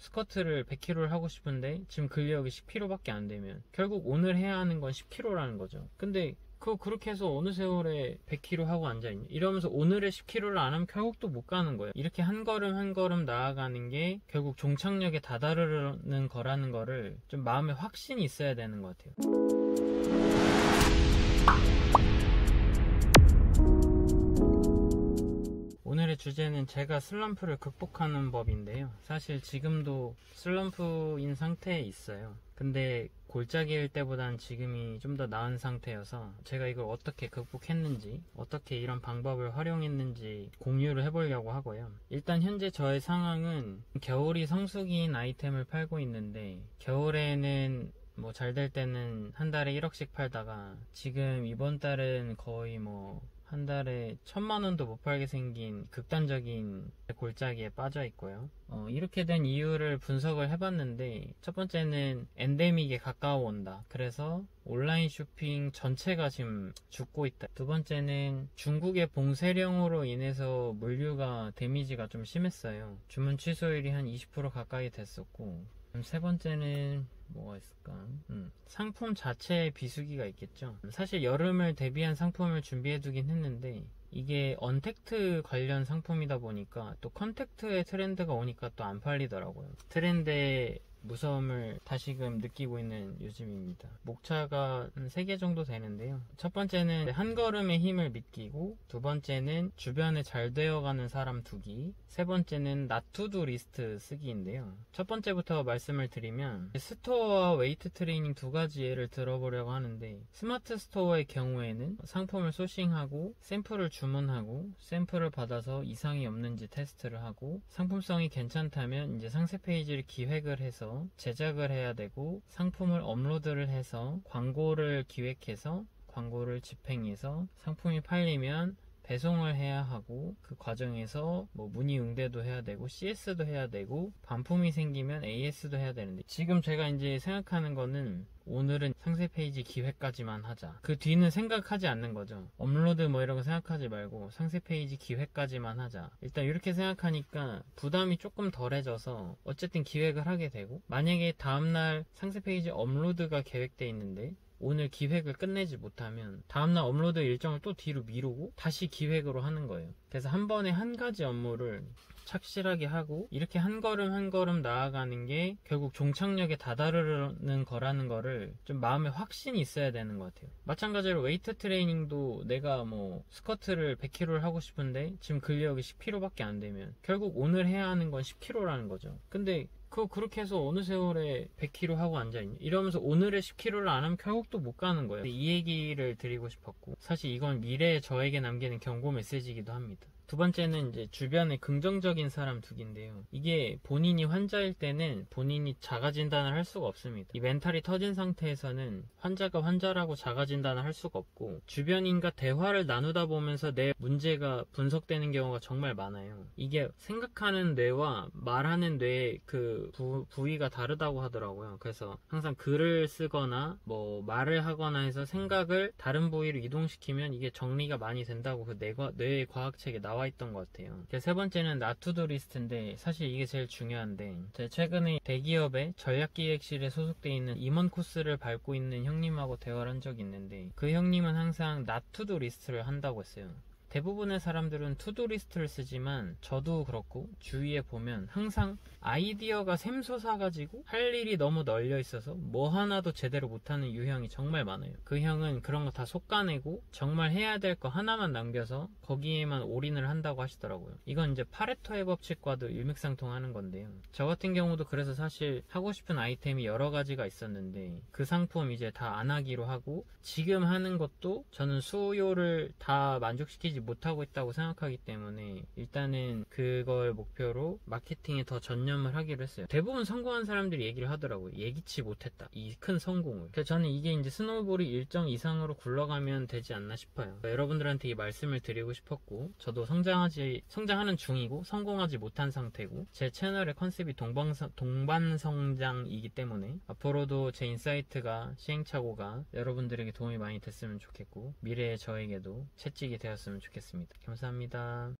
스쿼트를 100kg를 하고 싶은데 지금 근력이 10kg밖에 안 되면 결국 오늘 해야 하는 건 10kg라는 거죠. 근데 그렇게 해서 어느 세월에 100kg 하고 앉아있냐 이러면서 오늘의 10kg를 안 하면 결국 또 못 가는 거예요. 이렇게 한 걸음 한 걸음 나아가는 게 결국 종착역에 다다르는 거라는 거를 좀 마음에 확신이 있어야 되는 것 같아요. 오늘의 주제는 제가 슬럼프를 극복하는 법인데요. 사실 지금도 슬럼프인 상태에 있어요. 근데 골짜기일 때보단 지금이 좀 더 나은 상태여서 제가 이걸 어떻게 극복했는지, 어떻게 이런 방법을 활용했는지 공유를 해보려고 하고요. 일단 현재 저의 상황은 겨울이 성수기인 아이템을 팔고 있는데, 겨울에는 뭐 잘 될 때는 한 달에 1억씩 팔다가 지금 이번 달은 거의 한 달에 1000만원도 못 팔게 생긴 극단적인 골짜기에 빠져 있고요. 이렇게 된 이유를 분석을 해봤는데, 첫 번째는 엔데믹에 가까워 온다. 그래서 온라인 쇼핑 전체가 지금 죽고 있다. 두 번째는 중국의 봉쇄령으로 인해서 물류가 데미지가 좀 심했어요. 주문 취소율이 한 20% 가까이 됐었고, 세 번째는 뭐가 있을까? 상품 자체에 비수기가 있겠죠. 사실 여름을 대비한 상품을 준비해두긴 했는데, 이게 언택트 관련 상품이다 보니까 또 컨택트의 트렌드가 오니까 또 안 팔리더라고요. 트렌드의 무서움을 다시금 느끼고 있는 요즘입니다. 목차가 한 3개 정도 되는데요. 첫 번째는 한 걸음의 힘을 믿기고, 두 번째는 주변에 잘 되어가는 사람 두기, 세 번째는 not to do 리스트 쓰기인데요. 첫 번째부터 말씀을 드리면, 스토어와 웨이트 트레이닝 두 가지 예를 들어보려고 하는데, 스마트 스토어의 경우에는 상품을 소싱하고 샘플을 주문하고 샘플을 받아서 이상이 없는지 테스트를 하고, 상품성이 괜찮다면 이제 상세 페이지를 기획을 해서 제작을 해야 되고, 상품을 업로드를 해서 광고를 기획해서 광고를 집행해서 상품이 팔리면 배송을 해야 하고, 그 과정에서 문의 응대도 해야 되고 CS도 해야 되고, 반품이 생기면 AS도 해야 되는데, 지금 제가 이제 생각하는 거는 오늘은 상세 페이지 기획까지만 하자. 그 뒤는 생각하지 않는 거죠. 업로드 이런 거 생각하지 말고 상세 페이지 기획까지만 하자. 일단 이렇게 생각하니까 부담이 조금 덜해져서 어쨌든 기획을 하게 되고, 만약에 다음날 상세 페이지 업로드가 계획돼 있는데 오늘 기획을 끝내지 못하면 다음날 업로드 일정을 또 뒤로 미루고 다시 기획으로 하는 거예요. 그래서 한 번에 한 가지 업무를 착실하게 하고, 이렇게 한 걸음 한 걸음 나아가는 게 결국 종착역에 다다르는 거라는 거를 좀 마음에 확신이 있어야 되는 것 같아요. 마찬가지로 웨이트 트레이닝도 내가 스쿼트를 100kg를 하고 싶은데 지금 근력이 10kg밖에 안 되면 결국 오늘 해야 하는 건 10kg라는 거죠. 근데 그렇게 해서 어느 세월에 100kg 하고 앉아있냐 이러면서 오늘의 10kg를 안 하면 결국 또 못 가는 거예요. 이 얘기를 드리고 싶었고, 사실 이건 미래의 저에게 남기는 경고 메시지이기도 합니다. 두 번째는 이제 주변에 긍정적인 사람 두기인데요. 이게 본인이 환자일 때는 본인이 자가 진단을 할 수가 없습니다. 이 멘탈이 터진 상태에서는 환자가 환자라고 자가 진단을 할 수가 없고, 주변인과 대화를 나누다 보면서 내 문제가 분석되는 경우가 정말 많아요. 이게 생각하는 뇌와 말하는 뇌의 그 부위가 다르다고 하더라고요. 그래서 항상 글을 쓰거나 말을 하거나 해서 생각을 다른 부위로 이동시키면 이게 정리가 많이 된다고 그 뇌의 과학책에 나와 있던 것 같아요. 세 번째는 not to do 리스트인데, 사실 이게 제일 중요한데, 제가 최근에 대기업의 전략기획실에 소속되어 있는 임원 코스를 밟고 있는 형님하고 대화를 한 적이 있는데, 그 형님은 항상 not to do 리스트를 한다고 했어요. 대부분의 사람들은 투두 리스트를 쓰지만 저도 그렇고 주위에 보면 항상 아이디어가 샘솟아가지고 할 일이 너무 널려 있어서 뭐 하나도 제대로 못하는 유형이 정말 많아요. 그 형은 그런 거 다 솎아내고 정말 해야 될 거 하나만 남겨서 거기에만 올인을 한다고 하시더라고요. 이건 이제 파레토의 법칙과도 일맥상통하는 건데요. 저 같은 경우도 그래서 사실 하고 싶은 아이템이 여러 가지가 있었는데 그 상품 이제 다 안 하기로 하고, 지금 하는 것도 저는 수요를 다 만족시키지 못하고 있다고 생각하기 때문에 일단은 그걸 목표로 마케팅에 더 전념을 하기로 했어요. 대부분 성공한 사람들이 얘기를 하더라고요. 예기치 못했다, 이 큰 성공을. 그래서 저는 이게 이제 스노우볼이 일정 이상으로 굴러가면 되지 않나 싶어요. 여러분들한테 이 말씀을 드리고 싶었고, 저도 성장하는 중이고 성공하지 못한 상태고, 제 채널의 컨셉이 동반성장이기 때문에 앞으로도 제 인사이트가 시행착오가 여러분들에게 도움이 많이 됐으면 좋겠고, 미래의 저에게도 채찍이 되었으면 좋겠습니다. 감사합니다.